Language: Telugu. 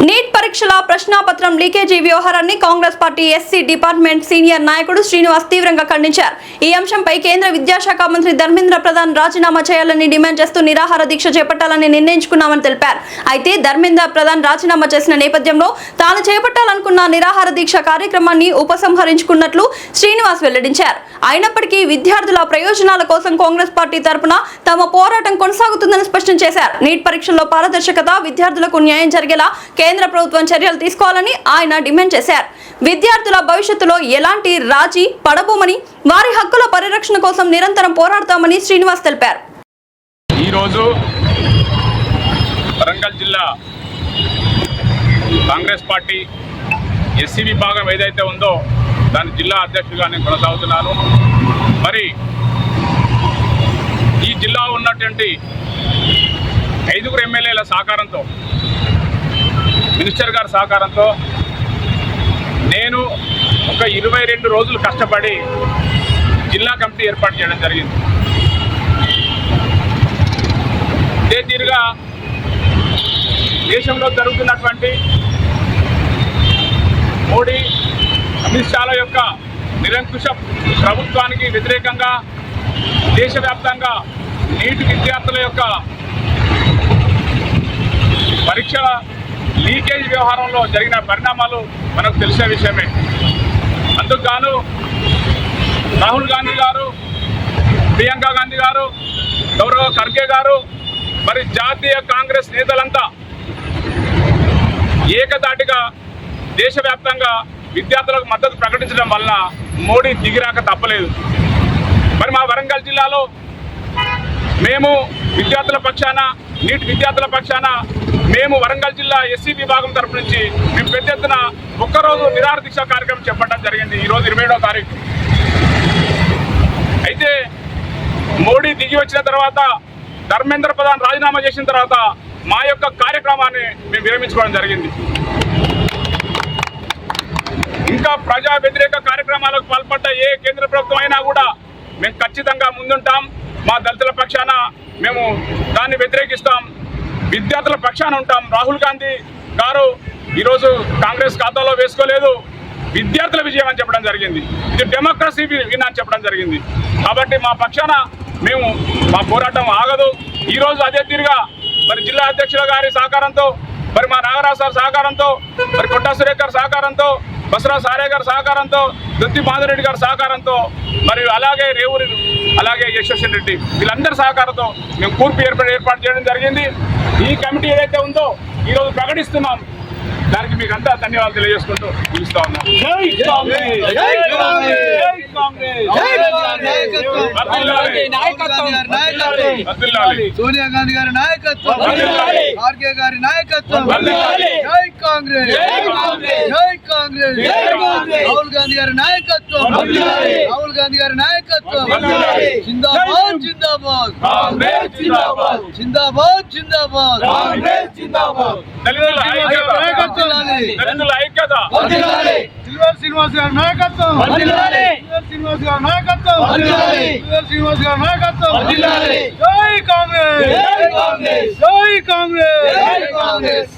నీట్ పరీక్షల ప్రశ్నాపత్రం లీకేజీ వ్యవహారాన్ని Congress party SC department senior నాయకుడు శ్రీనివాస్ తీవ్రంగా ఖండించారు. ఈ అంశంపై కేంద్ర విద్యాశాఖ మంత్రి ధర్మేంద్ర ప్రధాన్ రాజీనామా చేయాలని డిమాండ్ చేస్తూ నిరాహార దీక్ష చేపట్టాలని నిర్ణయించుకున్నామని తెలిపారు. అయితే ధర్మేంద్ర ప్రధాన్ రాజీనామా చేసిన నేపథ్యంలో తాను చేపట్టాలనుకున్న నిరాహార దీక్ష కార్యక్రమాన్ని ఉపసంహరించుకున్నట్లు శ్రీనివాస్ వెల్లడించారు. అయినప్పటికీ విద్యార్థుల ప్రయోజనాల కోసం కాంగ్రెస్ పార్టీ తరపున తమ పోరాటం కొనసాగుతుందని స్పష్టం చేశారు. నీట్ పరీక్షల్లో పారదర్శకత, విద్యార్థులకు న్యాయం జరిగేలా కేంద్ర ప్రభుత్వం చర్యలు తీసుకోవాలని ఆయన డిమాండ్ చేశారు. విద్యార్థుల భవిష్యత్తులో ఎలాంటి రాజీ పడబోమని, వారి హక్కుల పరిరక్షణ కోసం నిరంతరం పోరాడతామని శ్రీనివాస్ తెలిపారు. ఈరోజు వరంగల్ జిల్లా కాంగ్రెస్ పార్టీ ఎస్సీ విభాగం ఏదైతే ఉందో దాని జిల్లా అధ్యక్షుడిగా నేను కొనసాగుతున్నాను. మరి ఈ జిల్లా ఉన్నటువంటి 5 ఎమ్మెల్యేల సహకారంతో, మినిస్టర్ గారి సహకారంతో నేను ఒక 22 రోజులు కష్టపడి జిల్లా కమిటీ ఏర్పాటు చేయడం జరిగింది. ఇదే తీరుగా దేశంలో జరుగుతున్నటువంటి మోడీ, అమిత్ షాల యొక్క నిరంకుశ ప్రభుత్వానికి వ్యతిరేకంగా దేశవ్యాప్తంగా నీటి విద్యార్థుల యొక్క పరీక్షల లీకేజ్ వ్యవహారంలో జరిగిన పరిణామాలు మనకు తెలిసే విషయమే. అందుకు గాను రాహుల్ గాంధీ గారు, ప్రియాంక గాంధీ గారు, గౌరవ ఖర్గే గారు, మరి జాతీయ కాంగ్రెస్ నేతలంతా ఏకదాటిగా దేశవ్యాప్తంగా విద్యార్థులకు మద్దతు ప్రకటించడం వల్ల మోడీ దిగిరాక తప్పలేదు. మరి మా వరంగల్ జిల్లాలో మేము విద్యార్థుల పక్షాన, నీట్ విద్యార్థుల పక్షాన మేము వరంగల్ జిల్లా ఎస్సీ విభాగం తరపు నుంచి మేము పెద్ద ఎత్తున ఒక్కరోజు నిరాహార దీక్ష కార్యక్రమం చేపట్టడం జరిగింది. ఈరోజు 27వ తారీఖు. అయితే మోడీ దిగి వచ్చిన తర్వాత, ధర్మేంద్ర ప్రధాన్ రాజీనామా చేసిన తర్వాత మా యొక్క కార్యక్రమాన్ని మేము విరమించుకోవడం జరిగింది. ఇంకా ప్రజా వ్యతిరేక కార్యక్రమాలకు పాల్పడ్డ ఏ కేంద్ర ప్రభుత్వం అయినా కూడా మేము ఖచ్చితంగా ముందుంటాం. మా దళితుల పక్షాన మేము దాన్ని వ్యతిరేకిస్తాం, విద్యార్థుల పక్షాన ఉంటాం. రాహుల్ గాంధీ గారు ఈరోజు కాంగ్రెస్ ఖాతాలో వేసుకోలేదు, విద్యార్థుల విజయం అని చెప్పడం జరిగింది. ఇది డెమోక్రసీ విన్ అని చెప్పడం జరిగింది. కాబట్టి మా పక్షాన మేము మా పోరాటం ఆగదు. ఈరోజు అదే తీరుగా మరి జిల్లా అధ్యక్షుల గారి సహకారంతో, మరి మా నాగరాజు సార్ సహకారంతో, మరి కొట్టా సురేఖ్ గారి సహకారంతో, బసరా సారే గారి సహకారంతో, దొత్తి మాధురెడ్డి గారి సహకారంతో, మరి అలాగే రేవూరి, అలాగే యశ్వశన్ రెడ్డి, వీళ్ళందరి సహకారంతో మేము కూర్పు ఏర్పాటు చేయడం జరిగింది. ఈ కమిటీ ఏదైతే ఉందో ఈరోజు ప్రకటిస్తున్నాం. దానికి మీకు అంతా ధన్యవాదాలు తెలియజేసుకుంటూ పిలుస్తా ఉన్నాం. సోనియా గాంధీ గారి నాయకత్వం, ఖర్గే గారి నాయకత్వం, జై కాంగ్రెస్, జై కాంగ్రెస్, రాహుల్ గాంధీ గారి నాయకత్వం, రాహుల్ గాంధీ గారి నాయకత్వం, జిందాబాద్ జిందాబాద్, జిందాబాద్ జిందాబాద్, శ్రీనివాస్ గారి నాయకత్వం, శ్రీనివాస్ గారి నాయకత్వం, శ్రీనివాస్ గారి నాయకత్వం, జై కాంగ్రెస్, జై కాంగ్రెస్, జై కాంగ్రెస్.